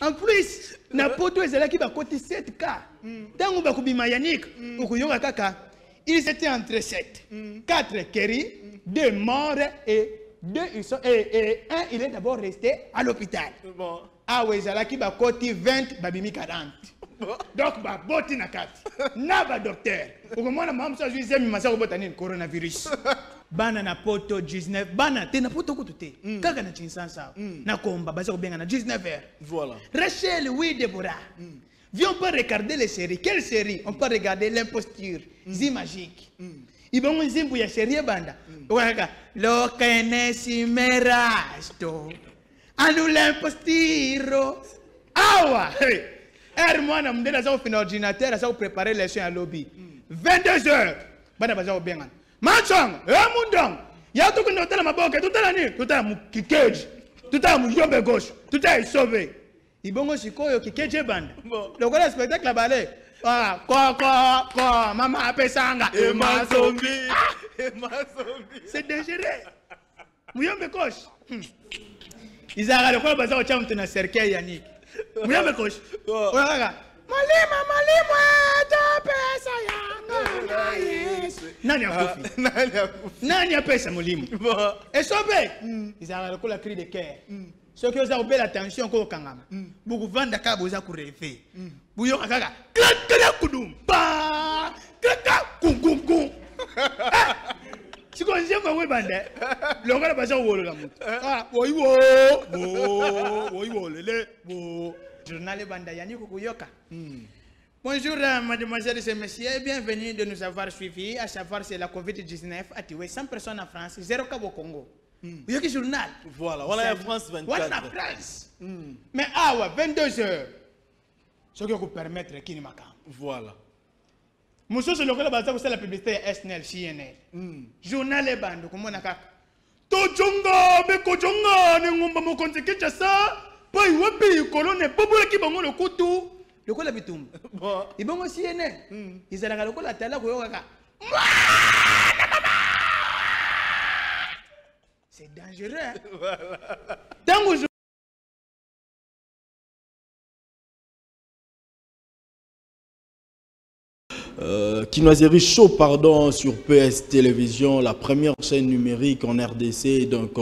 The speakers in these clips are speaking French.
En plus, na poto ezala qui va côté 7K. Tango ba kubima Yannick, ukuyoka kaka. Ils étaient entre 7. 4 Kerry, 2 morts et 2 ils sont et un il est d'abord resté à l'hôpital. Bon. Ah ouais, ezala qui va côté 20 babimi 40. Donc ba boti na kati. Na ba docteur. Ukomona mamsa juize mi masako botani coronavirus. Bana na poto 19 bana te na poto kutu kaka na chinsansa na komba baza kobenga na 19h. Voilà. Rachel, oui, Déborah. Viens, on peut regarder les séries. Quelle série? On peut regarder l'imposture. Zimagique. Ils vont nous dire série banda. Lo que necesito. Anu l'impostiro. Awa. Moi, je vais faire un ordinateur, je vais préparer les soins à lobby. 22h. Bana baza kobenga. Manchong, Mundong, y'a tout le monde dans ma banque, tout à l'année, tout à mon kikage, tout à mon yombe gauche, tout à sauvé. Il bon aussi quoi, kikage band. Le gars spectacle la balai. Ah, quoi, maman a fait sanga. Et ma zombie. C'est dangereux. Mon yombe gauche. Ils ont le quoi, bazar au champ de na cercueil Yannick. Mon yombe gauche. Voilà. Malima, pesa yanga. Nani a pesa mulimo. Et sobe. Ils ont la cri de cœur. Ceux qui ont la tension ko kangama. Buku vanda ka boza ku refe. Buyo kaka. Kaka kudum. Pa. Kaka kum. Si ko nje ko webande. Longa la baza wolo la mutu. Ah, wo lele. Wo. Journal Banda Yannick Kukuyoka. Bonjour mademoiselles et messieurs, bienvenue de nous avoir suivis, à savoir c'est la Covid-19 a tué 100 personnes en France, 0 cas au Congo. Vous avez journal? Voilà, voilà la France 24. Voilà la France. Mais ah ouais, 22h. Ce qui vous permettre qui n'est pas. Voilà. Monsieur c'est le cas de la publicité SNL, CNN. Journal et bande, comment on a fait? Tojonga, Bekojonga, Nengomba Mokonzeke ça. Pas wapi colonne bobola ki bango le kutu le kola bitum bon ils bango CNN ils ala le kola tala ko yoka c'est dangereux tango Kinoiserie Show, pardon, sur PS Télévision, la première chaîne numérique en RDC. Donc,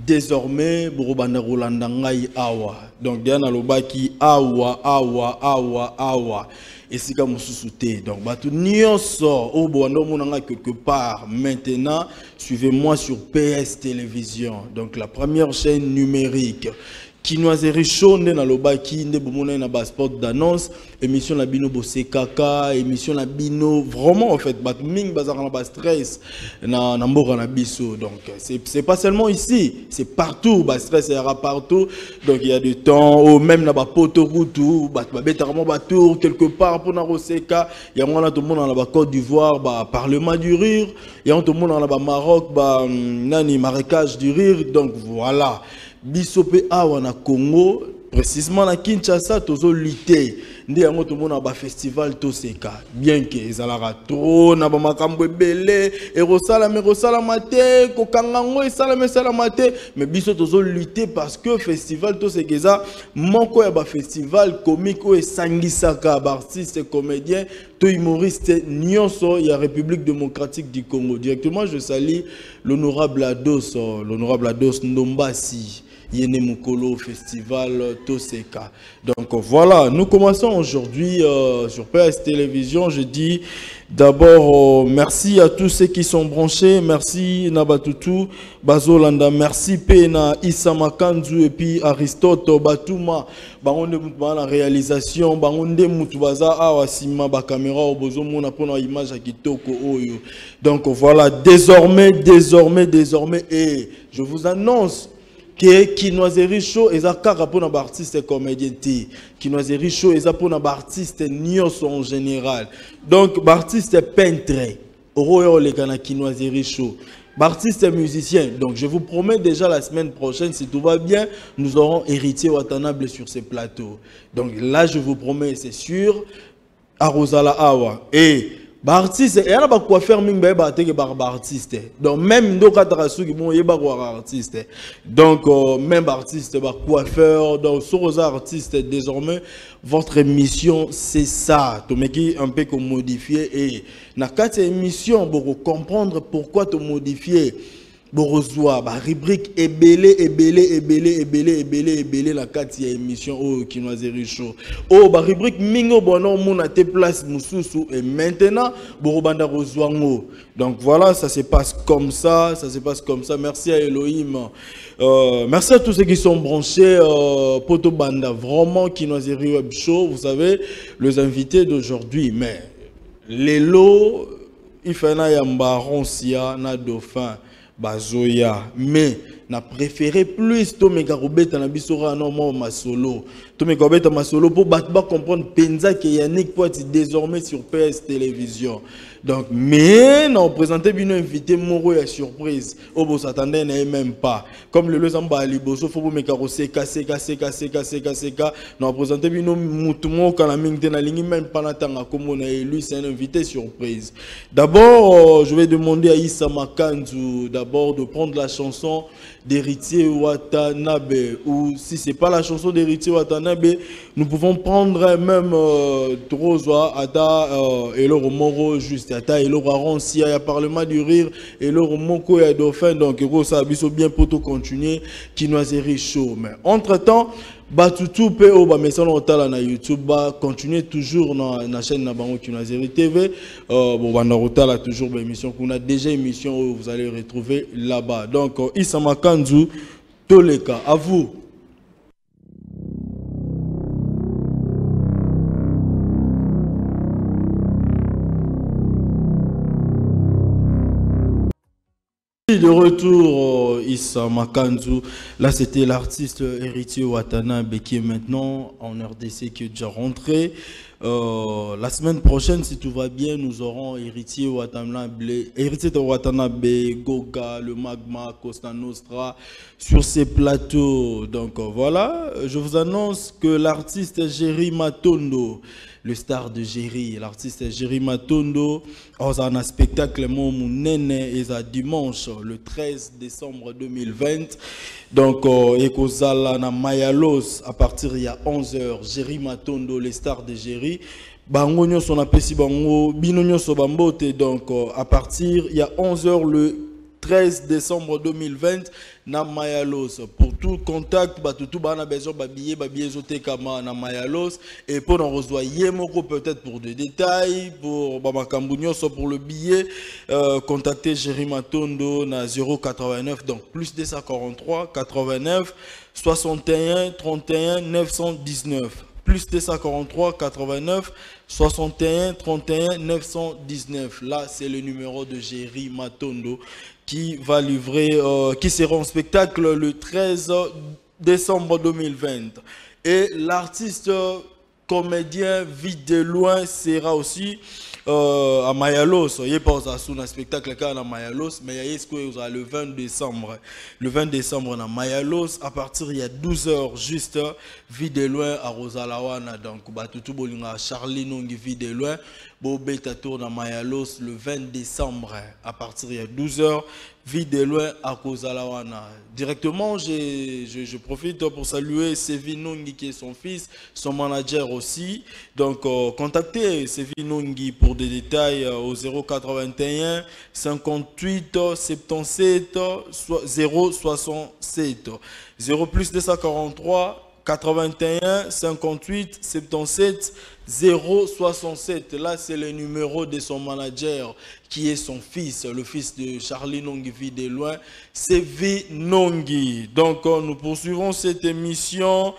désormais, Burubanda Rolandangai Awa. Donc, Diana Lobaki Awa. Et c'est comme sous-souté. Donc, Batou Nyonso, Oboando Mounanga quelque part. Maintenant, suivez-moi sur PS Télévision. Donc, la première chaîne numérique. Kinoiserie Show, na lobaki nde bomona na ba spot d'annonce, émission la bino bosekaka, émission la bino vraiment en fait batming bazar na ba stress na mboka na biso. Donc c'est pas seulement ici, c'est partout, ba stress il y aura partout. Donc il y a du temps ou même na ba poto rutu, ba betaramo ba tour quelque part pour na roseka, il y a moi tout le monde dans la Côte d'Ivoire, ba parlement du rire, il y a tout le monde dans la Maroc, ba nani marécage du rire. Donc voilà. Bisope awa na Congo, précisément na Kinshasa, tozo lutter. Ndi yango to mona ba festival toseka. Bien que ezalaka trop na ba makambo ebele, erosala mate, kokangango esala mate, mais biso tozo lutter parce que festival toseka moko ya ba festival comique o esangisaka ba artiste comédien to humoriste nyonso ya République démocratique du Congo. Directement je salue l'honorable Ados Ndombasi. Yene Mukolo Festival Toseka. Donc voilà, nous commençons aujourd'hui sur PS Télévision. Je dis d'abord merci à tous ceux qui sont branchés. Merci Nabatutu, Bazolanda, merci Pena, Issa Makanzu et puis Aristote, Batuma, Baronde la réalisation, Baronde Mutubaza, Awasima, Bakamera, Obozomona pour la image à Kitoko Oyo. Donc voilà, désormais, et je vous annonce que Kinoiserie Show est pour un artiste comédien. Kinoiserie Show est pour un artiste nyonso en général. Donc, artiste peintre, Oroyo le Kana Kinoiserie Show. Artiste musicien. Donc, je vous promets déjà la semaine prochaine, si tout va bien, nous aurons héritier Watanabe sur ces plateaux. Donc là, je vous promets, c'est sûr, Arosala Awa. Et artiste et là ba coiffeur mingi ba te que ba artiste donc même ndo katara suki bon yeba ko artiste donc même artiste ba coiffeur donc sur aux artistes désormais votre émission c'est ça to meki un peu comme modifier et na quatre émission pour comprendre pourquoi te modifier Borozwa, ba rubrique ebele la kati ya émission oh Kinoiserie Show. Oh ba rubrique mingo bono mona te place mususu et maintenant borobanda rozwango. Donc voilà, ça se passe comme ça, Merci à Elohim. Merci à tous ceux qui sont branchés Poto Banda vraiment Kinoiserie Web Show, vous savez, les invités d'aujourd'hui mais les lots il fait na yamba ronsia na dauphin Bazoya, mais n'a préféré plus to me garobeta na bisora non mo masolo. To me garobeta masolo pour battre comprendre penza que Yannick Poiti désormais sur PS Télévision. Donc mais non présenté bien invité moro ya surprise. Obo s'attendait même pas. Comme le Lozamba Liboso faut me carosser casser. Non présenté bien mutumo quand la ming na lingi même pas na tanga comme on a élu c'est un invité surprise. D'abord je vais demander à Issa Makanzu d'abord de prendre la chanson d'Héritier Watanabe ou si c'est pas la chanson d'Héritier Watanabe nous pouvons prendre même Trozoa Ata Eloro Moro juste Ata Eloro Aronsia il y a Parlement du Rire Eloro Moko et Dauphin donc ça a bien pour tout continuer Kinoiserie Show mais entre temps Batutu PO ba message otala na YouTube ba continuer toujours na chaîne na bango Kinoiserie TV bon banda otala toujours ba émission qu'on a déjà émission où vous allez retrouver là-bas donc Issa Makanzu Toleka à vous. De retour, Issa Makanzu. Là, c'était l'artiste Héritier Watanabe qui est maintenant en RDC, qui est déjà rentré. La semaine prochaine, si tout va bien, nous aurons Héritier Watanabe, Goga, le Magma, Costa Nostra sur ces plateaux. Donc voilà, je vous annonce que l'artiste Jerry Matondo, le star de Jerry, l'artiste Jerry Matondo, dans un spectacle Mounene et dimanche le 13 décembre 2020. Donc, Ekozala na Mayalos à partir il y a 11h, Jerry Matondo, les stars de Jerry. Bango nyonso na pesi bango, bino nyonso bambote. Donc, à partir il y a 11h le 13 décembre 2020 na Mayalos. Pour tout contact batutu bana besoin babillet zote kama na Mayalos et pour en rejoindre Yemoko peut-être pour des détails pour Bamakambu nyonso pour le billet contactez Jerry Matondo na 089 donc plus 243 89 61 31 919 plus 243 89 61 31 919. Là, c'est le numéro de Jerry Matondo qui va livrer, qui sera en spectacle le 13 décembre 2020. Et l'artiste comédien vite de loin sera aussi à Mayalos. Il n'y a pas un spectacle à Mayalos, mais il y a le 20 décembre. Le 20 décembre à Mayalos, à partir il y a 12h, juste vite de loin à Rosalawana. Donc, tout bolinga Charlie Nongi vite de loin. Bobeta tourne à Mayalos le 20 décembre à partir il y a 12h. Vie de loin à Kozalawana. Directement, je profite pour saluer Sevi Nongi qui est son fils, son manager aussi. Donc, contactez Sevi Nongi pour des détails au 081 58 77 067 0 plus 243 81 58 77 067. Là, c'est le numéro de son manager qui est son fils, le fils de Charlie Nongi vit de loin, Sevi Nongi. Donc, nous poursuivons cette émission.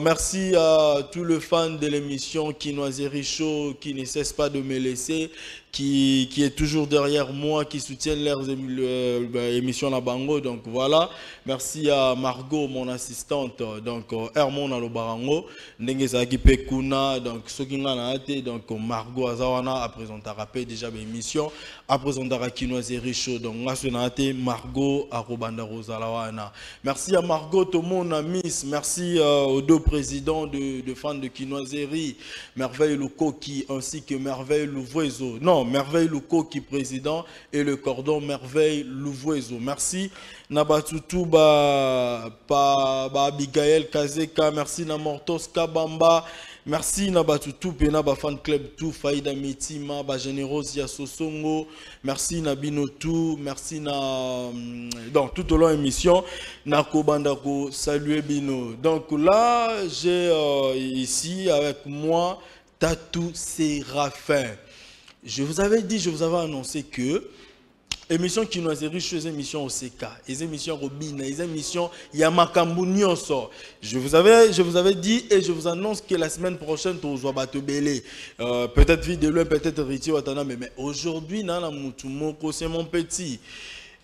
Merci à tous les fans de l'émission Kinoiserie Show qui ne cessent pas de me laisser, qui est toujours derrière moi, qui soutient leurs émissions à Bango. Donc voilà, merci à Margot, mon assistante. Donc Hermon à l'Obarango, Nengezaki Pekuna, donc Sokinga Naate, donc Margot Azawana a présenté déjà l'émission, a présenté Kinoiserie Show. Donc Naate, Margot à Robanda Rosalawana. Merci à Margot, tout mon ami, merci aux deux présidents de fans de Kinoiserie, Merveille Lukoki ainsi que Merveille Louvoiseau. Non, Merveille Lukoki président et le cordon Merveille Louvoiseau. Merci Nabatutu Abigail Kazeka, merci Namortos Kabamba, merci Nabatutu Pena Fan Club tout Faïda Mitima, Générosia Sosongo, merci Nabinotu, merci donc tout au long de l'émission, Nako Bandako, saluez Bino. Donc là, j'ai ici avec moi Tatou Séraphin. Je vous avais dit, je vous avais annoncé que émission Kinoiserie, les émissions OCK, les émissions Robina, les émissions Yamakambu Nyonso. Je vous avais dit et je vous annonce que la semaine prochaine, tu vas battre belé. Peut-être vidéo, peut-être Riti Watana, mais aujourd'hui, Nana Moutoumoko, c'est mon petit.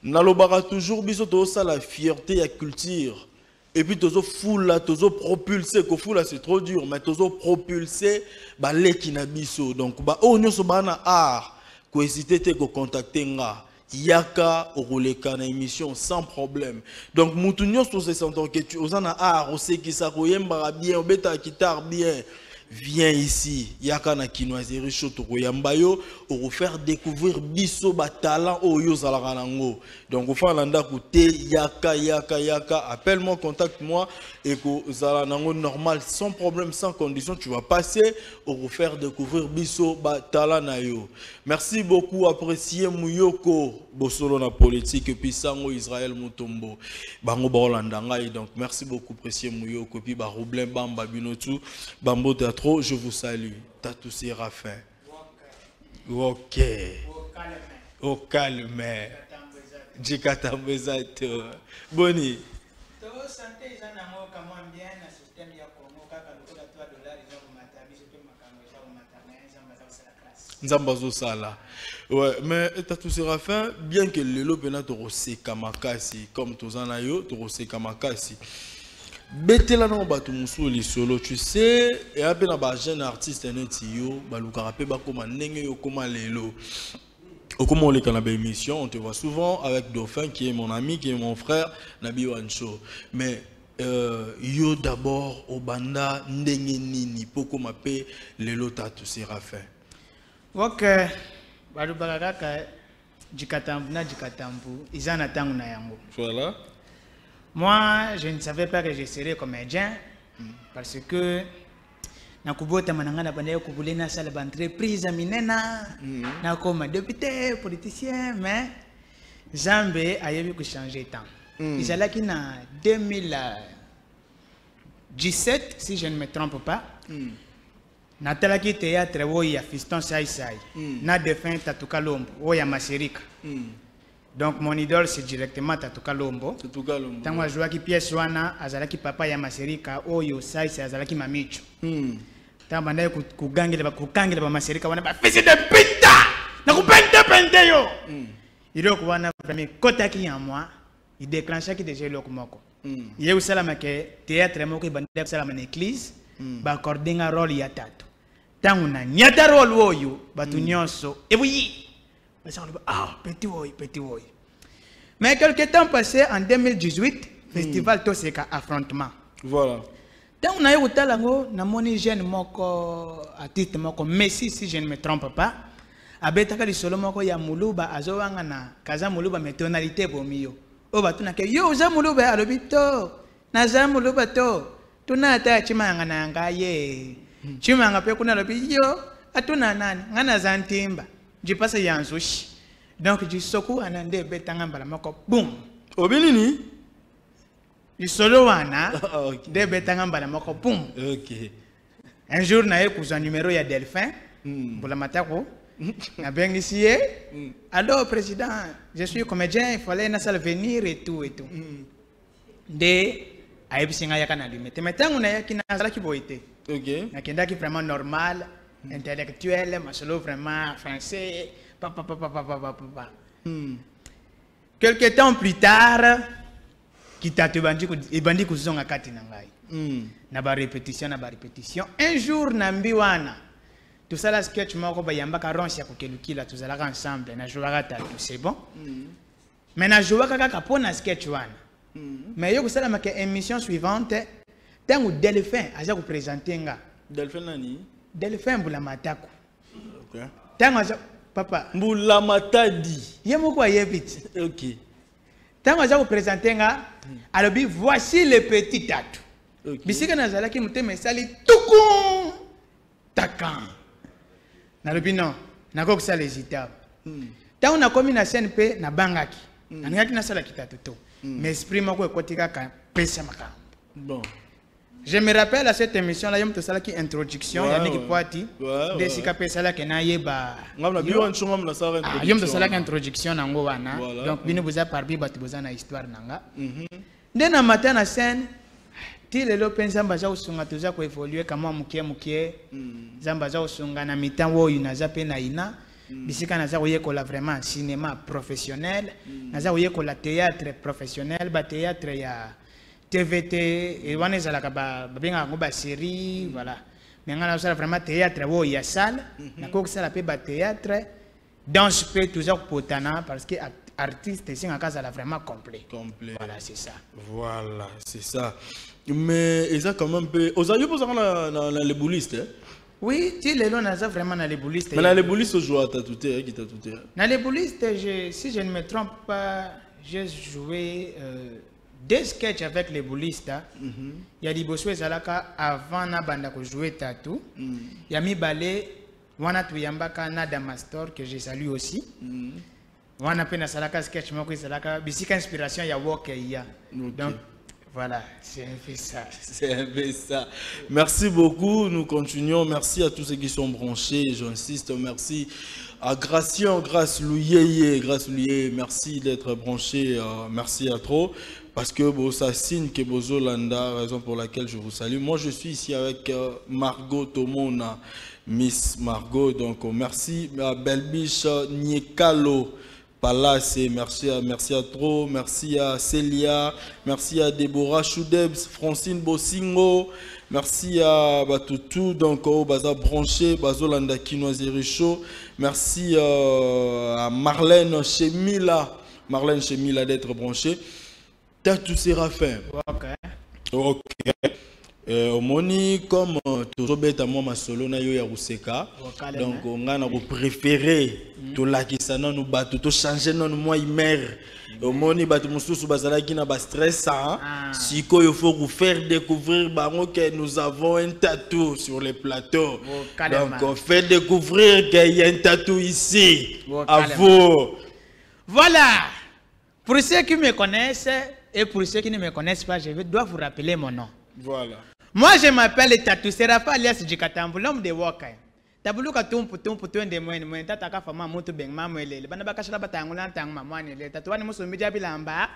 Nalobara toujours, biso ça la fierté et la culture. Et puis, tozo foula, tozo propulsé, ko foula c'est trop dur, mais tozo propulsé, bah les kinabiso. Donc, bah oh nyoso bana art, ko hésiter te ko contacter nga, yaka oroleka na émission sans problème. Donc, moutou nyoso se sentant que tu osana art, on sait qui ça koyemba bien, obeta guitare bien. Viens ici, yaka na Kinoiserie Show tokoyambayo, on faire découvrir biso ba talent oyo zalarango. Donc on fait landa côté yaka, appelle-moi, contacte-moi et que zalanango normal sans problème, sans condition, tu vas passer on faire découvrir biso ba talent na yo. Merci beaucoup, apprécié Mouyoko bosolo na politique et puis sango Israël Mutombo. Bango Baolanda ngai, donc merci beaucoup apprécié Mouyoko puis ba Roblin Bamba Binotu Bambo Teatro, je vous salue. Tatou Séraphin. Ok. Au calme. Djikatambezato. Boni. Nzambazo Sala. Ouais, mais Tatou Séraphin, bien que le lopena torose kamakasi, comme Tozanayo, torose kamakasi. Betela na bato musuli solo, tu sais, et après na jeune artiste netio, balukarape bakoma ndenge yo koma lelo. Au comment on les canne émission, on te voit souvent avec Dauphin qui est mon ami, qui est mon frère, Nabi Wancho. Mais yo d'abord au banda ndenge nini poko mape lelo Tatou Séraphin. Ok, balubaraka jikatambu na jikatambu izana tangu na yango. Voilà. Moi, je ne savais pas que je serais comédien parce que nakubota manangana banayo kubulena sala entreprise minena na comme député politicien mais Zambé a eu que changer temps. Ils allaient qui na 2017 si je ne me trompe pas. Natala qui théâtre woya Fiston Sai Sai na défunt Tatou Kalombo woya Maserika. Donc mon idole c'est directement Tatou Kalombo. Tant moi jouais qui pièce wana azalaki papa ya Maserika oyo Sai Sai azalaki mamicho. Tant bandaye kugangela ba Maserika wana ba fils de pita na kupende yo. Il est wana premier kotaki ya moi il déclencha qui déjà lokomoko. Il est au salama que théâtre moko bandaye salama na église ba accorder rôle ya Tatou. Tant una nyata rôle oyo batu nyonso et oui. Ah, petit boy. Mais quelques temps passé, en 2018, festival Toseka affrontement. Voilà. Tant on a eu au talango, na moni jeune moko artiste moko Messi si je ne me trompe pas. Abetaka li solo moko ya muluba azowanga na kaza muluba mais tonalité bomio. O batuna ke yo za muluba alobito. Na za muluba to. Tuna ta chimanga na ngaye. Chimanga pe kuna lobio atuna nani ngana za ntimba. Je passe yanzushi. Donc du soku anande betanga mbala mako boum. Obinini? Du solo wana de betanga mbala mako boum. OK. Un jour na ekuza numéro ya Delphin. Pour matako. Na bengi sié. Alors président, je suis comédien, il fallait na salle venir et tout. De ayebisinga yakana lui. Mais tangu na yakina sala ki boité. OK. Na kenda ki vraiment normal. intellectuel, masolo vraiment français, papa. Quelque temps plus tard, kitatu bandi kuzonga kati na ngai. Na ba répétition. Un jour nambiwana. Tout ça la sketch moko ba yambaka ronsi ya kokelukila tuzalaka ensemble na jouaka tatu, c'est bon? Mais na jouaka kaka pona sketch wana. Mais yo kusala make émission suivante, tangu Delphin aza ko présenter nga. Delphin nani? Delphin Mbula Matako. OK. Tango aza papa Mbula Matadi. Ye moko ayebiti. OK. Tango aza ko présenter nga, alobi voici le petit tatu. OK. Bisika nazalaki mutema esali tuku takan. Nalobi non, nako kusala hésitable. Tango nakomi na scène pe na bangaki. Nangaki nasala kitatu to. Mais esprit moko ekotika ka pesa makambo. Bon. Je me rappelle à cette émission-là, il y a une introduction, il y a une poati, des sikapesala que na yeba. Il y a une introduction na ngowana. Donc bino buza parbi batu buza na histoire nanga. Dès na matin na scène, ti lelo penza mbaza usunga tuza ko évoluer kama mukie. Zambaza usunga na mitan wo yunaza pe na ina. Bisika naza koyekola vraiment cinéma professionnel, naza koyekola théâtre professionnel, ba théâtre ya TVT et on est à la bien en série voilà mais on a vraiment théâtre où il y a salle na quoi que ça l'appelle théâtre danse peut toujours potana parce que artiste ici en cas ça vraiment complet voilà c'est ça mais ils ont quand même peu aux aïeux pour dans les boulistes oui tu les on a vraiment dans les boulistes mais dans les boulistes joue à tout qui t'a tout dans les boulistes si je ne me trompe pas j'ai joué 2 sketchs avec les boulistes. Il y a des bossues zalaka avant na banda ko jouer tatou. Il y a mi balé wana tuyambaka na Damastor que je salue aussi. Wana pena salaka sketch moko salaka bisika inspiration ya work ya. Donc voilà, c'est un peu ça. Merci beaucoup, nous continuons. Merci à tous ceux qui sont branchés, j'insiste, merci à Gracien, grâce Louye, merci d'être branché, merci à trop. Parce que ça signe que Bozo Landa, raison pour laquelle je vous salue. Moi, je suis ici avec Margot Tomona, Miss Margot. Donc, merci à Belbiche Niekalo Palace, merci à trop. Merci à Célia, merci à Déborah Choudebs, Francine Bosingo, merci à Batutu, donc au Baza Branché, Bazo Landa Kinoisericho. Merci à Marlène Chemila d'être branchée. Tatu Séraphin. Ok. Au moni comme toujours bête à moi ma solo na yo ya Ruseka. Donc on a préféré to lakisa na nous bateau to changer non moi mère. Au moni bateau mususu bazala ki na ba stress siko il faut vous faire découvrir bango que nous avons un tatou sur les plateaux. Donc on fait découvrir qu'il y a un tatou ici. À vous. Voilà. Pour ceux qui me connaissent et pour ceux qui ne me connaissent pas, je dois vous rappeler mon nom. Voilà. Moi, je m'appelle Tatou Serafa alias Jikatambu, l'homme de Wokai. Tabuluka tumpu twende mwen tata ka fama mutu beng mamwelele. Bana bakashira batangula ntang mamwanele. Tatuani musu mbija bilamba.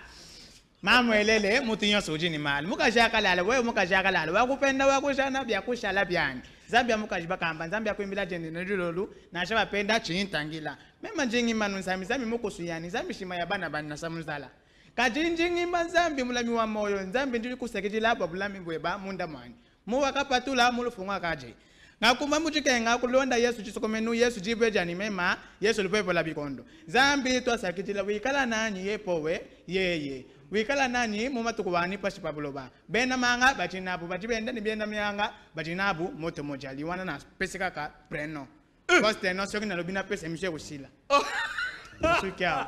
Mamwelele mutu nyonso ujini mali. Muka jaka lala, wewe muka jaka lala. Wakupenda wakushana bya kushala byani. Zambia muka jibakamba, Zambia kwimbila jende nodulolu na shaba penda chintangila. Mema jingi manu sami muko suyani, Zambi shima ya bana bana samunzala. Kajinjingi Zambi mulami wa moyo, Zambi ndili kusekejila hapa bulami bweba munda mani. Muwa kapatula mulufunga kaje. Ngakuma mujike ngakulonda Yesu chisokomenu Yesu jibweja ni mema, Yesu lupepo la bikondo. Zambi twasakitila wikala nani yepowe, yeye. Wikala nani mumatukuwani pashipabuloba. Bena manga bachinabu, bachibenda ni benda mianga, bachinabu moto moja. Liwana na pesika ka preno. Koste no soki na lobina pesa mishe kusila. Sukia.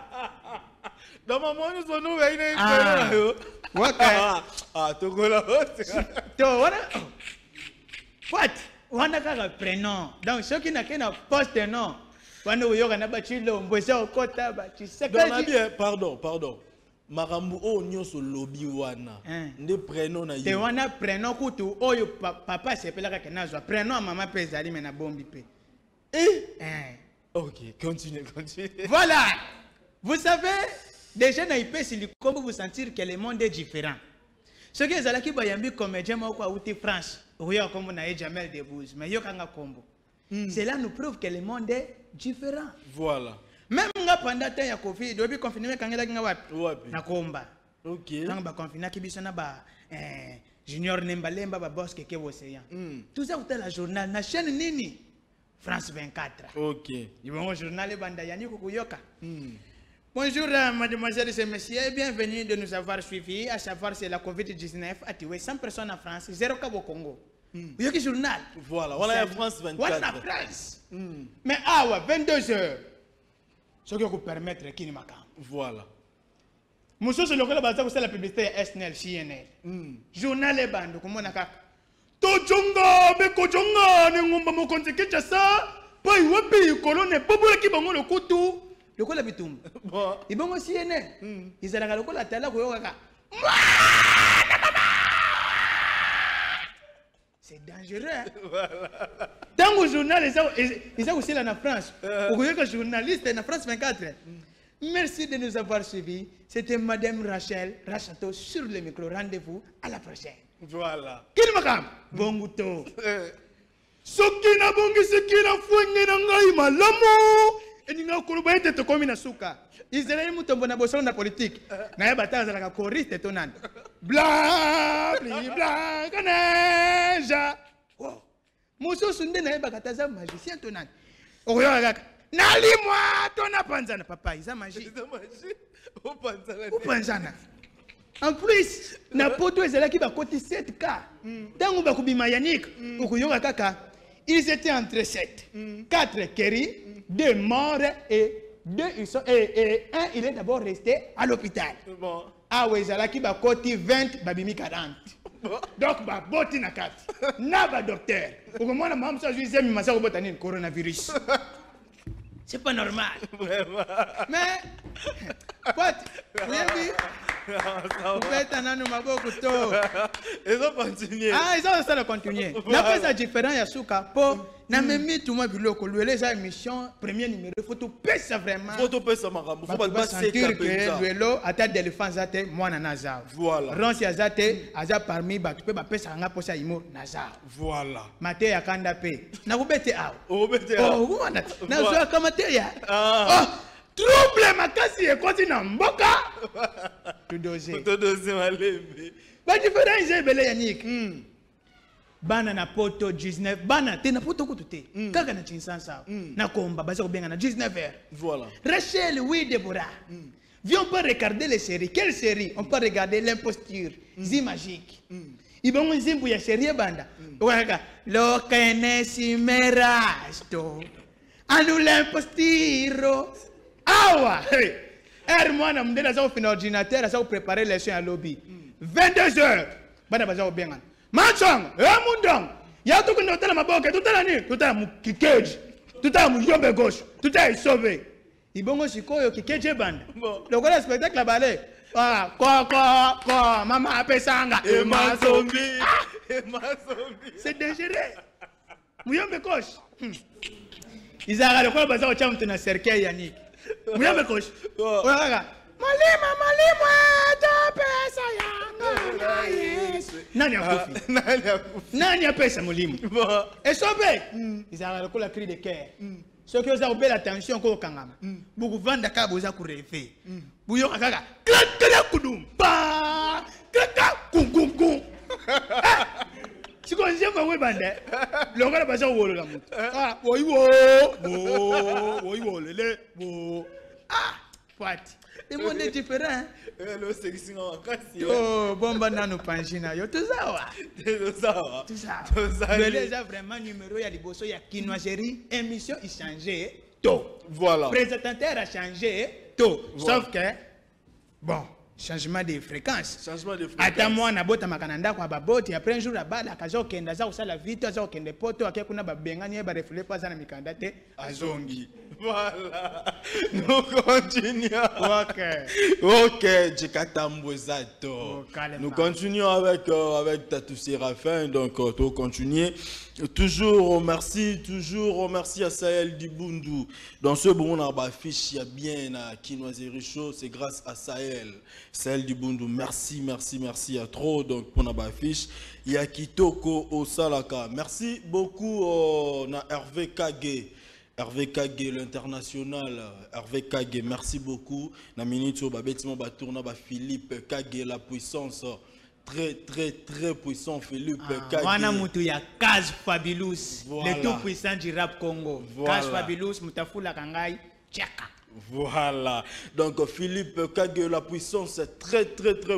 Dans ma nous sommes nous Togola. What? Wana kaka prénom. Donc ceux qui n'a qu'un poste non. Wana uyoga na bachilo mbweza okota bachiseka. Pardon. Marambu o nyonso lobi wana. Nde prénom na yo. Te wana prénom kutu oyo papa sepelaka kenazwa. Prénom maman pezali mena bombi pe. Ok, continue. Voilà. Vous savez, déjà dans l'IPS, comment vous sentir que le monde est différent. Ce qui est là qui bayambi comédien moko outi France, oyo comme na Jamel Debbouze, mais yo kanga kombo. Cela nous prouve que le monde est différent. Voilà. Même pendant le temps de Covid, depuis confinement, quand il y a na komba. Ok. Quand ba confinement qui bisona ba junior nembalemba ba boss keke océan. Tout ça vous la journal na chaîne nini France 24. Ok. Il va au journal banda yani kukuyoka. Bonjour mademoiselles et messieurs, bienvenue de nous avoir suivis. À savoir c'est la Covid-19 a tué 100 personnes en France, 0 cas au Congo. Vous avez journal. Voilà, voilà la France 24. Voilà la France. Mais ah ouais, 22h. Ce qui vous permettre qui ne m'accorde. Voilà. Monsieur, c'est le cas de la publicité SNL, CNN. Journal et bande, comme on a dit. Tojonga, Bekojonga, Nengomba Mokonte Kinshasa, Pai Wapi, Colonne, Bobola Kibango le Koutou, le Kola Bitum. Ils vont au CNN. Ils allaient à la Kola Tala Koyoga. C'est dangereux. Dans le journal, ils ont aussi là en France. Vous voyez que journaliste en France 24. Merci de nous avoir suivis. C'était Madame Rachel Rachateau sur le micro. Rendez-vous à la prochaine. Voilà. Quel makam? Bonguto. Sokina bongi sekina fuenge na ngai malamu. Eninga kuluba ete to komi na suka. Israeli mutombo na boso na politique. Na ya bataza la choriste tonane. Bla bla bla kaneja. Wow. Muso sunde na ya bakataza magicien tonane. Oyo kaka. Nalimwa tona panzana papa, isa magie. Isa magie. O panzana. O panzana. En plus, na poto ezala ki ba koti 7K. Tango ba kubima Yannick, okuyoka kaka. Ils étaient entre 7. 4 Kerry, 2 morts et 2 ils sont et un il est d'abord resté à l'hôpital. Bon. Ah ouais, ezala ki ba koti 20 babimi 40. Donc ba boti na kati. Na ba docteur. Okomona mamu sa juize mi masa ko botani coronavirus. C'est pas normal. Vraiment. Mais, what? Vous avez vu? Vous faites un an maboko to. Ils ont continué. Ah, ils ont ça de continuer. N'a pas ça différent yasuka po. Na memi tout moi biloko luele sa émission premier numéro photo pesa vraiment. Photo pesa makambo. Faut pas sentir que luelo ata d'éléphant zate mwana naza. Voilà. Ronsi azate aza parmi ba tu peux ba pesa nga posa imo naza. Voilà. Mate ya kanda pe. Na kubete aw. O bete aw. Oh, wana. Na zo kama te ya. Oh. Trouble makasi ekoti na mboka. Tudoze. Tudoze malembe. Ba différence ebele Yannick. Bana na poto 19 bana te na poto kutu kaka na chinsansa na komba baza kobenga na 19h. Voilà. Rachel, oui, Déborah. Viens, on peut regarder les séries. Quelle série? On peut regarder l'imposture. Zi magique. Ils vont nous dire série banda. Lo kene si merasto. Anu l'impostiro. Awa. Moi, je vais faire un ordinateur, je vais préparer les soins à lobby. 22h. Bana baza kobenga. Mansong, Mundong, ya tout le temps ma boque, tout l'année, tout à mon kikeji, tout à mon yombe gauche, tout à sauvé. Il bon aussi quoi kikeji band. Le gars spectacle la balai. Ah, quoi, maman appelle sanga. Et ma zombie. C'est dangereux. Mon yombe gauche. Ils ont le quoi bazar au champ de cercueil Yannick. Mon yombe gauche. Voilà. Malima, pesa yanga. Nani akufi? Nani a pesa mulimu? Et sobe, ils ont le cri de cœur. Ceux qui ont la tension ko kangama. Buku vanda ka boza ku refe. Buyo kaka. Kaka kudum. Pa! Kaka kum. Si ko nje ko webande. Lo ngala baza wolo la mutu. Ah, wo lele. Ah, what? Le monde est différent. Oh, bomba nano panjina yo tout ça. Tout ça. Le déjà vraiment numéro ya liboso ya Kinoiserie, émission il changé tout. Voilà. Présentateur a changé tout. Sauf que bon, changement de fréquence. Attends moi na bota makananda kwa baboti après un jour la bala kazo kenda za usala vite za okende poto akekuna babengani ba reflet pas na mikanda te azongi. Voilà. Nous continuons. Ok, nous continuons avec Tatou Séraphin. Donc, tu continuer. Toujours merci à Sahel Dibundu. Dans ce bon on a affiche, il y a bien à Kinoiserie Show, c'est grâce à Sahel Dibundu. Merci à trop. Donc pour la affiche, il y a Kitoko Osalaka. Merci beaucoup na Hervé Kage. Hervé Kage, l'international, Hervé Kage, merci beaucoup. Na minute Babetima Batourna Philippe Kage, la puissance très puissant Philippe Kage. Wana mutu ya Kaz Fabulous, le tout puissant du rap Congo. Kaz Fabulous, mutafula kangai, tchaka. Voilà. Donc Philippe Kage, la puissance très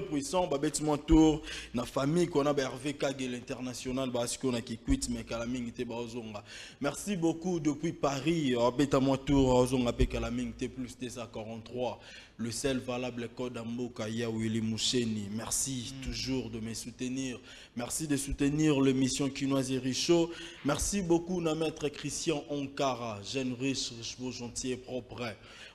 puissant. Babetima tour na famille qu'on a Hervé Kage l'international parce qu'on a qui quitte mais Kalaming était bazonga. Merci beaucoup depuis Paris. Babetama tour bazonga pe Kalaming était plus T43. Le seul valable code Amboka ya Willy Moucheni. Merci toujours de me soutenir. Merci de soutenir l'émission Kinoiserie Show. Merci beaucoup na maître Christian Onkara, jeune riche beau gentil et propre.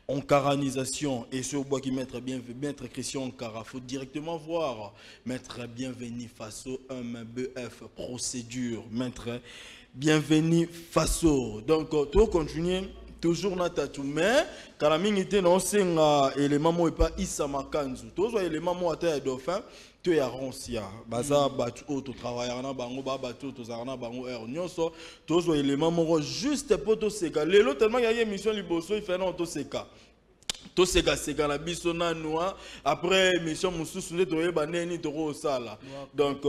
Onkaranisation et ce bois qui maître Christian Onkara. Faut directement voir maître bienvenu Faso MBF procédure maître bienvenu Faso. Donc tout continuer. Toujours na tatu mais Kalaming était dans un élément moi pas Issa Makanzu toujours élément moi à dauphin tu es à Roncia baza batu auto travailler na bango ba batu to zarana bango er nyonso toujours élément moi juste pour to seka lelo tellement il y a une émission liboso il fait non to seka la bisona noa après émission mususu ne to yeba neni to ko sala donc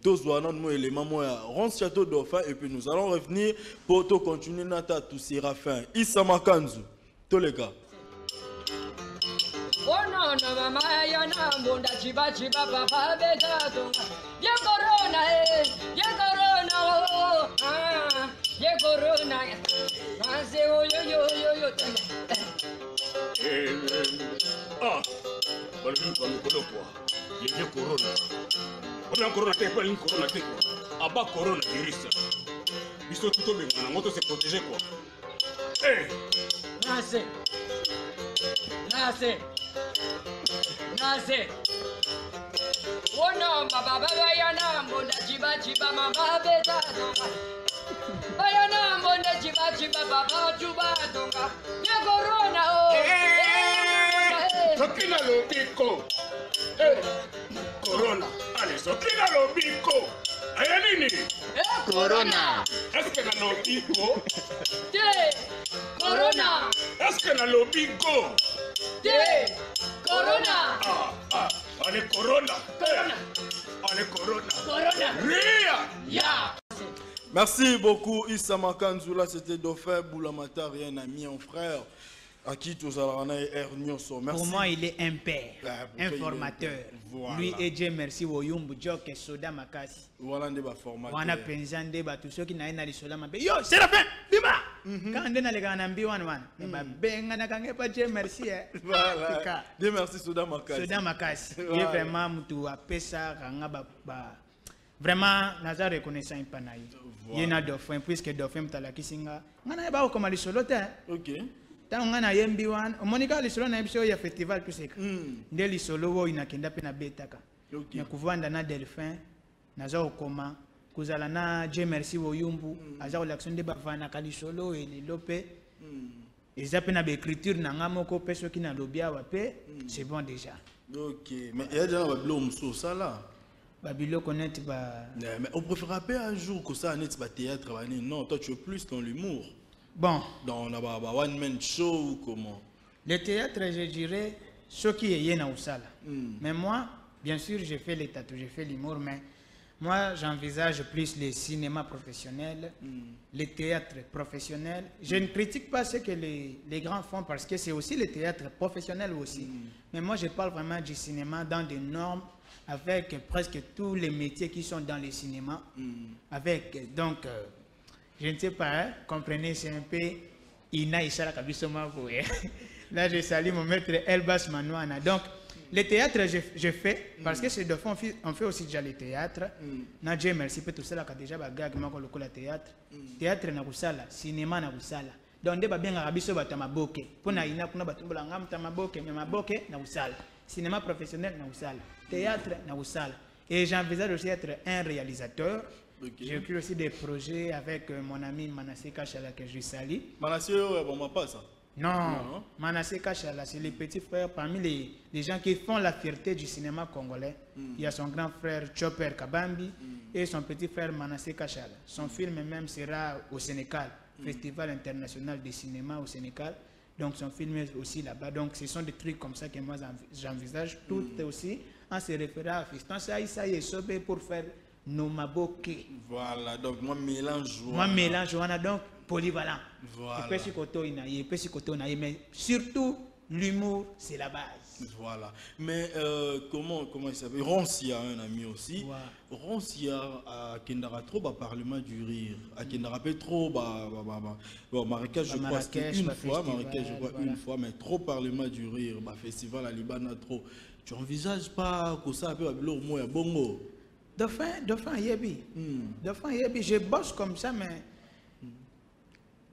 tous wana mo élément moi Ronce Château Dauphin et puis nous allons revenir pour to continuer nata tout Séraphin Issa Makanzu tous les gars. Oh no no mama ya na mbonda chiba papa beta tonga ya corona oh ah ya corona mase yo ah balvin kwa mikolo kwa yeye corona ona corona te pas une corona te quoi aba corona virus biso tout au bien moto se protéger quoi eh nase oh no baba ya na mbonda chiba mama beta tonga bayana mbonda chiba baba juba tonga ya corona oh sokina lobiko corona allez sokina lobiko aya nini corona est-ce que na lobiko te corona est-ce que na lobiko te corona allez corona allez corona ria ya. Merci beaucoup Issa Makanzu, là c'était Dauphin Boulamata, rien ami, un frère à qui tous allons Merci. Pour moi il est un père, un formateur. Voilà. Lui et Dieu merci Woyumbu Djok et Soda Makasi. Voilà des formateurs. On a pensé en débat tous ceux qui n'ont pas Soda Makasi. Yo Séraphin, bima. Quand on a les gars n'ambi wan. Ben on a gagné pas Dieu merci. Voilà. Dieu merci Soda Makasi. Soda Makasi. Il est vraiment mutu a pesa kanga ba. Vraiment naza reconnaissant impanaï. Il y a Dauphin puisque Dauphin talaki singa. On a pas comme les solote. OK. Tant on a yembi wan, monika les solo na episio ya festival tout seka. Nde li solo wo inakenda pe na betaka. Na kuvanda na Delphin, na za okoma, kuzala na Dieu merci wo yumbu, aza relaxon de bavana kali solo et les lope. Et ça pe na écriture na ngamoko pe soki na lobia wa pe, c'est bon déjà. OK, mais il y a déjà un blom so ça là. Babilo connaît ba. Mais on préfère pas un jour que ça net ba théâtre non, toi tu es plus dans l'humour. Bon. Dans la one man show ou comment? Le théâtre, je dirais, ce qui est yéna ou ça. Mais moi, bien sûr, j'ai fait les tatouages, j'ai fait l'humour, mais moi, j'envisage plus les cinémas professionnels, les théâtres professionnels. Je ne critique pas ce que les grands font parce que c'est aussi le théâtre professionnel aussi. Mais moi, je parle vraiment du cinéma dans des normes avec presque tous les métiers qui sont dans les cinémas. Avec, donc... je ne sais pas, hein? Comprenez, c'est un peu Ina Isara Kabisoma. Là, je salue mon maître Elbas Manouana. Donc, le théâtre, je fais, parce que c'est de fond, on fait aussi déjà le théâtre. Nadje, merci pour tout ça, là, déjà, bagag, le théâtre. Théâtre, na kusala, cinéma, na kusala. donc nde babengaka biso bato ya maboke mpona ina kuna batombolanga moto ya maboke me maboke na kosala cinéma professionnel na kosala théâtre na kosala et j'envisage aussi être un réalisateur. J'écris aussi des projets avec mon ami Manassé Kachala que je salue. Manassé, bon, ma pas ça. Non, Manassé Kachala, c'est le petit frère parmi les gens qui font la fierté du cinéma congolais. Il y a son grand frère Chopper Kabambi et son petit frère Manassé Kachala. Son film même sera au Sénégal, Festival international de cinéma au Sénégal. Donc son film est aussi là-bas. Donc ce sont des trucs comme ça que moi j'envisage. Tout aussi en se référant à Fiston ça y est sauvé pour faire nos maboke. Voilà, donc moi mélange. Moi mélange, on a donc polyvalent. Voilà. Et puis mais surtout l'humour, c'est la base. Voilà. Mais comment il s'appelle? Rancia, un ami aussi. Ouais. Rancia a Kendara trop parlement du rire. A Kendara trop bon Marrakech je crois c'était une fois, Marrakech je crois une fois, mais trop parlement du rire. Festival à Liban trop. Tu envisages pas que ça peut avoir au moins bongo? Dauphin Yebi. Dauphin Yebi, je bosse comme ça, mais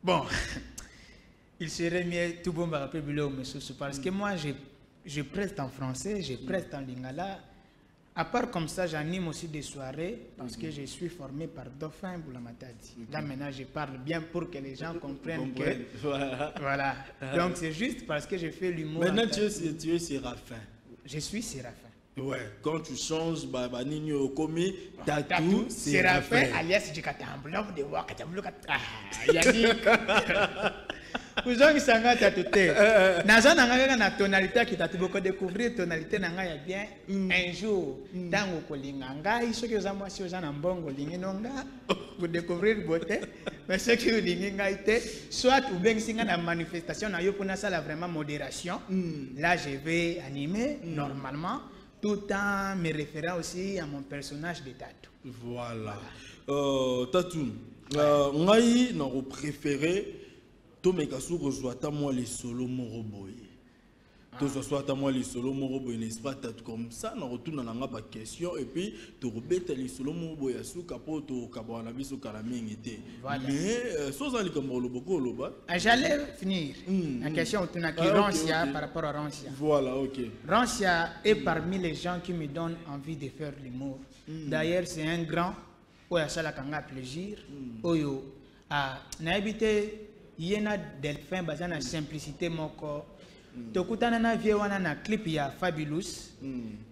bon, il serait mieux tout bon parce que moi, je preste en français, je preste en lingala. À part comme ça, j'anime aussi des soirées parce que je suis formé par Dauphin Boulamatadi. Là, maintenant, je parle bien pour que les gens comprennent que... Voilà. Donc, c'est juste parce que je fais l'humour. Maintenant, tu es Séraphin. Je suis Séraphin. Ouais, quand tu changes, Nino Komi, Tatou, Séraphin, alias Djikatamblom, de Wakatamblou, Yannick. Vous avez sanga tatouté. Naza nanga na tonalité qui t'a beaucoup découvrir tonalité nanga ya bien un jour dans au kolinganga iso que za moi si aux en bongo linginonga pour découvrir beauté mais ce que linginga été soit ou bien singa na manifestation na yo pour na sala vraiment modération. Là je vais animer normalement tout en me référant aussi à mon personnage de Tatou. Voilà. Tatou, ngai na préféré to meka sou rejoa ta moi les solo moroboy. To soit ta moi les solo moroboy n'est pas Tatou comme ça na retourne na nga question et puis to rebeta les solo moroboy sou kapoto kabana biso kala mingité. Mais so za likambo loboko loba. J'allais finir. La question autour de Rancia par rapport à Rancia. Voilà, OK. Rancia est parmi les gens qui me donnent envie de faire l'humour. D'ailleurs, c'est un grand oya sala kanga plaisir. Oyo na habité yena Delphin bazana simplicité moko. Tokutana na viewana na clip ya Fabulous.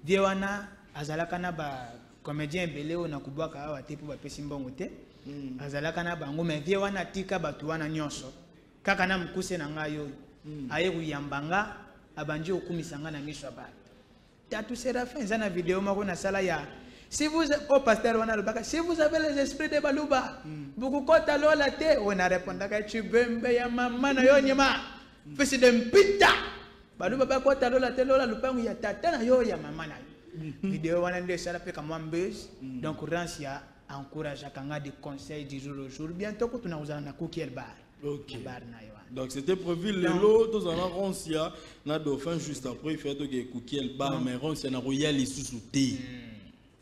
Viewana azalaka na ba comédien belé na kubwaka awa te pour ba pesi mbongo te. Azalaka na bango mais viewana tika batu wana nyonso. Kaka na mkuse na ngayo. Aye kuyambanga abanje okumisanga na miso ba. Tatou Séraphin zana vidéo mako na sala ya si vous au pasteur si vous avez les esprits de Baluba, beaucoup kota lola te, on a répondu que tu bembe ya mama na yo nyema. Fais de mpita. Baluba ba kota lola te lola lupangu ya tata na yo ya mama na. Vidéo wana ndio sala pe kama buzz. Donc Rancia encourage akanga des conseils du jour au jour. Bientôt ko tunauzana na cookie el bar. OK. Bar na yo. Donc c'était prévu le lot tous en Rancia na Dauphin juste après il fait que cookie el bar mais Rancia na royal sous-souté.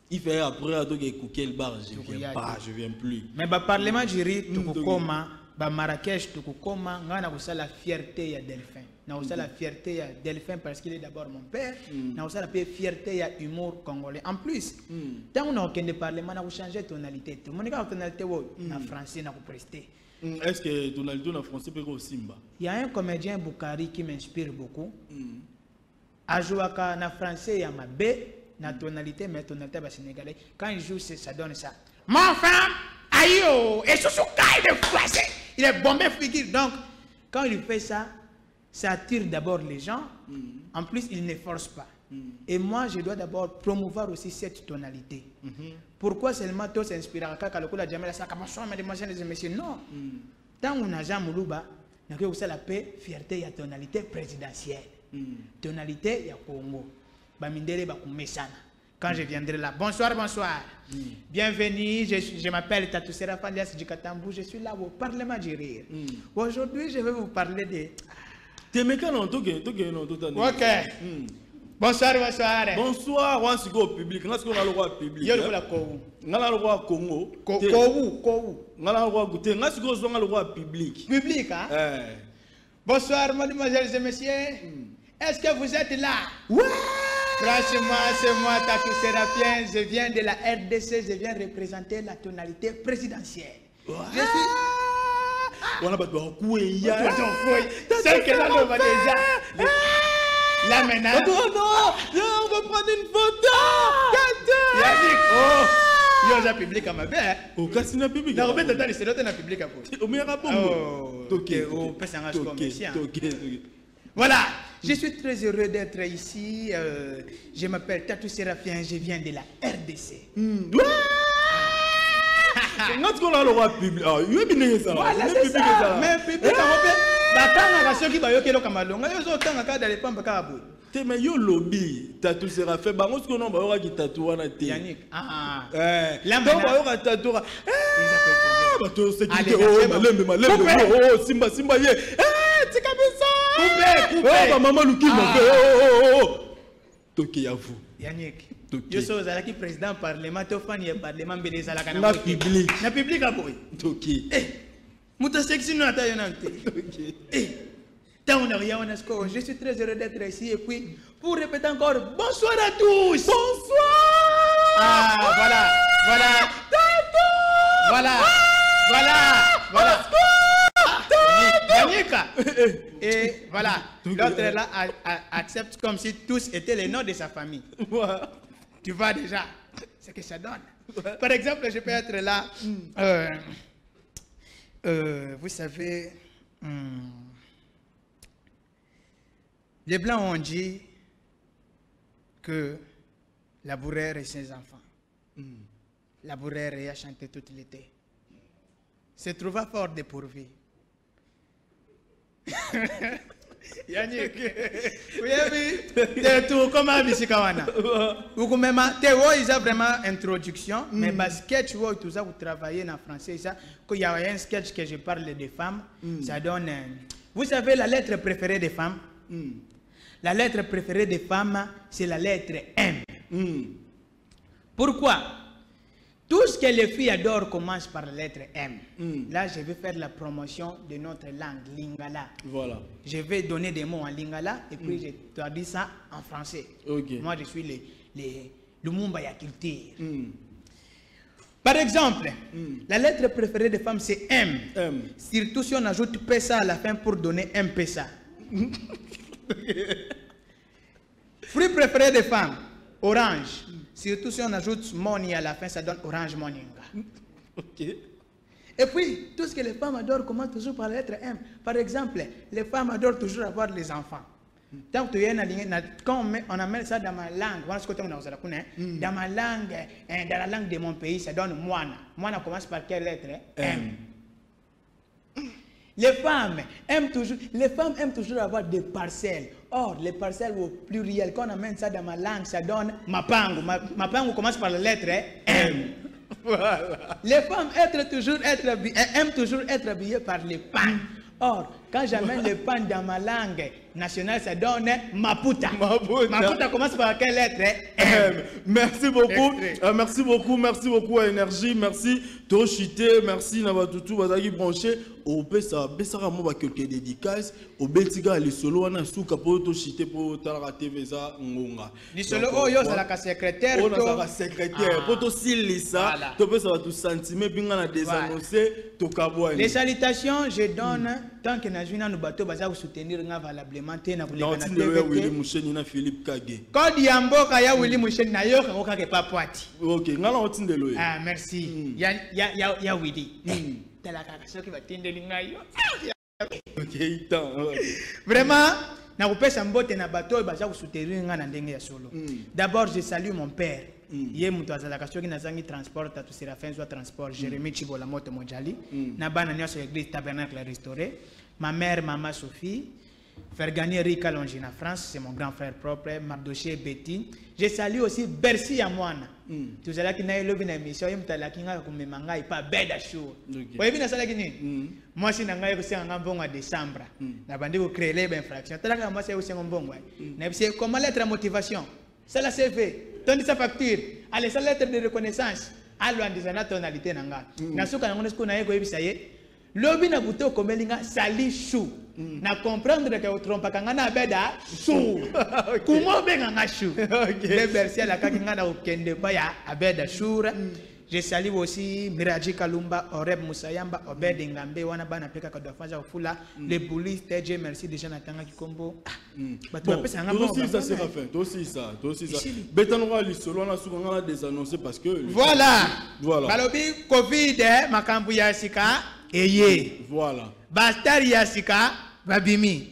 Il fait après à donc écouter le bar, je viens plus. Mais bah parlement du riz, tout koma, bah Marrakech, tout koma, on a aussi la fierté ya Delphin. On a aussi la fierté ya Delphin parce qu'il est d'abord mon père. On a aussi la fierté ya humour congolais. En plus, tant on a aucun de parlement, on a changé de tonalité. Tout le monde a une tonalité en français, on a presté. Est-ce que tonalité en français peut aussi Simba? Il y a un comédien Boukari qui m'inspire beaucoup. Ajouaka na français ya mabé. Na tonalité, mais tonalité bas sénégalais. Quand il joue, ça donne ça. Mon frère, aïe, et sous il est français. Il est bombé figure. Donc, quand il fait ça, ça attire d'abord les gens. En plus, il ne force pas. Et moi, je dois d'abord promouvoir aussi cette tonalité. Pourquoi seulement toi s'inspirer à la Jamela Sakamasson, mesdemoiselles et messieurs? Non. Tant on a Jean Moulouba, on a aussi la paix, fierté, il y a tonalité présidentielle. Tonalité, il y a Congo. Quand je viendrai là, bonsoir, bonsoir. Bienvenue, je m'appelle Tatou Séraphin alias Djikatambou, je suis là au Parlement du Rire. Aujourd'hui, je vais vous parler de... T'es mécano, ok. Bonsoir, bonsoir. Bonsoir, on est au public. On a le roi public. Yo le Congo. On a le roi Congo. Congo. On a le roi goûter. On a le roi public. Public, hein? Bonsoir, mademoiselles et messieurs. Est-ce que vous êtes là? Ouais! Franchement, c'est moi, Tatou Séraphin. Je viens de la RDC. Je viens représenter la tonalité présidentielle. Ouais. Je suis... On a pas de couille. C'est que là, on va déjà... Là maintenant... Non, on va prendre une photo. Yannick, oh, yo, j'ai public à ma belle. Oh, qu'est-ce que c'est public? Non, on va te donner, c'est l'autre public à vous. Au meilleur rapport. Voilà, je suis très heureux d'être ici. Je m'appelle Tatou Séraphin, je viens de la RDC. Notre le roi public. Ah, il est bien ça. Voilà, c'est ça. Mais public, on va faire. Qui va y avoir Kamalonga, ils ont autant qu'à d'aller pas en mais yo lobby, Tatou Séraphin, bah on se connaît, bah on va qui tatou on a été. Yannick, là donc bah on va tatou. Bah toi c'est qui oh malembe, oh simba ye. C'est comme ça. Coupé. Oh bah maman Luki m'a fait oh. Toki à vous. Yannick. Je suis le président parlement, tu es parlement beleza la na public. Na public à boy. Toki. Muta sexy no ata yonante. Je suis très heureux d'être ici et puis pour répéter encore bonsoir à tous. Bonsoir. Ah voilà. Yannick. Et voilà. L'autre là accepte comme si tous étaient les noms de sa famille. Tu vois déjà ce que ça donne. Par exemple, je peux être là. Vous savez. Les Blancs ont dit que la bourrère et ses enfants. La bourrère a chanté tout l'été. Se trouva fort dépourvu. Yannick, vous avez vu tout comme un bisikawana. Vous avez vraiment introduction, mais le sketch, tout ça, vous travaillez en français, ça, qu'il y a un sketch que je parle des femmes, ça donne. Vous savez la lettre préférée des femmes? La lettre préférée des femmes, c'est la lettre M. Pourquoi? Tout ce que les filles adorent commence par la lettre M. Là, je vais faire la promotion de notre langue, Lingala. Voilà. Je vais donner des mots en Lingala et puis je traduis ça en français. Okay. Moi, je suis le Mumba Yakiltir. Par exemple, la lettre préférée des femmes, c'est M. Surtout si on ajoute PESA à la fin pour donner un PESA. Fruit préféré des femmes, orange. Surtout si on ajoute money à la fin, ça donne orange moninga. Et puis, tout ce que les femmes adorent commence toujours par la lettre M. Par exemple, les femmes adorent toujours avoir les enfants. Tant que quand on amène ça dans ma langue, dans ma langue, dans la langue de mon pays, ça donne moana. Moana commence par quelle lettre? M. Les femmes aiment toujours avoir des parcelles. Or, les parcelles au pluriel, quand on amène ça dans ma langue, ça donne mapango. Mapango commence par la lettre M. Voilà. Les femmes aiment toujours être habillées par les pains. Or, quand j'amène le pain dans ma langue nationale, ça donne Maputa. Maputa commence par quelle lettre? M. Merci beaucoup. Merci beaucoup à Énergie. Merci Toshité. Merci Nabatutu. Bazaki branché. Au Bessa Ramo quelques dédicaces. Au Betiga les solo on a souka pour Toshité pour Tara TV ça ngonga. Les solo oh yo ça la secrétaire. On a la secrétaire. Pour to silisa. To Bessa va tout sentiment binga na désannoncé to kabwa. Les salutations je donne tant que Najuna nous bateau baza soutenir nga valablement te na buleka na TV. Willy Moucheni na Philippe Kage. Code ya mboka ya Willy Moucheni na yo ka ke papwati. OK, ngala otindelo. Ah merci. Ya Willy. Vraiment, d'abord je salue mon père. Hier transport transport Jérémy Chibola moto Mojali na bana nyonso église tabernacle restauré. Ma mère maman Sophie Fergani Rika Longina France, c'est mon grand frère propre, Mardoché Betty. Je salue aussi Bercy Yamouana. Tout à qui n'a eu une émission, il m'a dit que manga pas bête à chaud. Vous bien ça qui moi si n'anga eu un bon à décembre. N'a pas dit que créer les infractions. T'as là moi c'est aussi un bon ouais. N'a pas comment lettre de motivation. Ça la c'est fait. Tandis sa facture. Allez sa lettre de reconnaissance. Allo en disant la tonalité nanga. Na suka n'anga ce qu'on a eu que ça y est. Lobi na buto komelinga sali chou. Na comprendre que au trompa kanga na beda chou. Comment benga nga chou. Le bercier la kanga na okende ba ya abeda chou. Je salue aussi Miraji Kalumba, Oreb Mousayamba, Obed Ngambe, wana bana peka ka dofaza ofula, les boulis TJ merci déjà natanga kikombo. Bon, aussi ça sera fait, aussi ça. Betanora lisolo na sukanga des annoncés parce que voilà. Balobi Covid makambu ya sika eye. Voilà. Bastari ya sika babimi.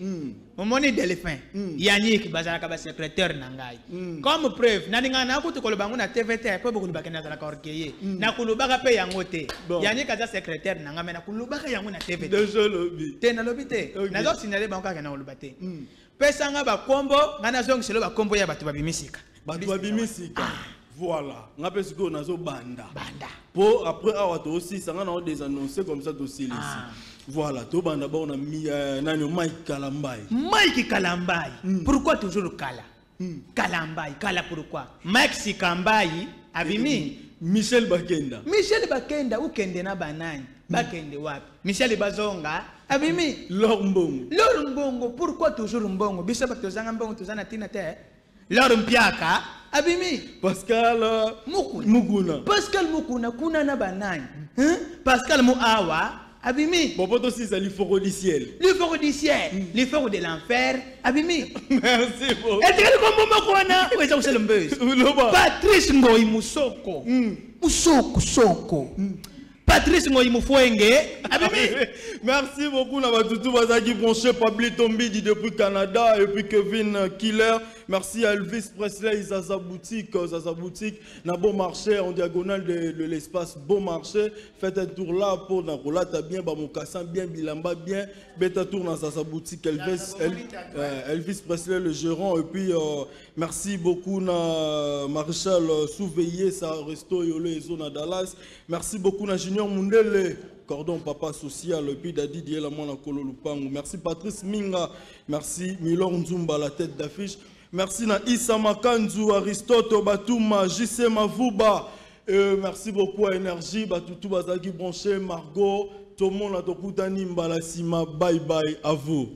Momoni d'éléphant. Yannick bazalaka ba secrétaire nangai. Comme preuve, naninga na kutu kolobangu na TVT po bokulu bakena za ka orkeye. Na kulubaka pe yango te. Yannick aza secrétaire nanga mena kulubaka yango na TVT. Déjà lobby. Te na lobby te. Na zo signaler bango ka na olubate. Pesa nga ba kombo, ngana zongi selo ba kombo ya batu babimisika. Batu babimisika. Voilà. Nga pesi ko nazo banda. Pour après avoir aussi ça nga des annoncés comme ça aussi ici. Voilà, tout le monde a mis Mike Kalambai. Mike Kalambai. Pourquoi toujours Kala? Kalambai, Kala pourquoi? Mike Sikambai, Abimi. Michel Bakenda. Michel Bakenda, ou Kende na banane. Bakende wap. Michel Bazonga, Abimi. Lor Mbongo. Lor Mbongo, pourquoi toujours Mbongo? Bisa Baktozanga Mbongo, Tozana Tinate. Lor Mpiaka, Abimi. Pascal Mukuna. Pascal Mukuna, Kuna na banane. Pascal Mouawa. Abimi. Bon, aussi, c'est l'effort du ciel. L'effort du ciel. L'effort de l'enfer. Abimi. Merci beaucoup. Et tu sais comment c'est le buzz. Patrice Ngoy Musoko. Musoko, Soko. Patrice Ngoy Mufwenge. Abimi. Merci beaucoup, Nabatoutou Bazaki Bronché, Pabli Tombidi depuis Canada et puis Kevin Killer. Merci à Elvis Presley, Zaza Boutique, na Bon Marché, en diagonale de l'espace Bon Marché. Faites un tour là pour Nakola, t'as bien, Bamokassan, bien, Bilamba, bien. Beta tour dans Zaza Boutique, Elvis Presley, le gérant. Et puis, merci beaucoup, na Marshall Souveillé, ça resto Yolo et Zona Dallas. Merci beaucoup, na Junior Mundele. Cordon Papa Social, et puis Dadi Diela Mona Kololupango. Merci Patrice Minga, merci Milor Nzumba, la tête d'affiche. Merci na Issa Makanzu, Aristote Batouma, JC Mavuba. Merci beaucoup à Énergie, Batoutou Bazaki Branché, Margot, Tomon la Tokutani Mbalasima. Bye bye à vous.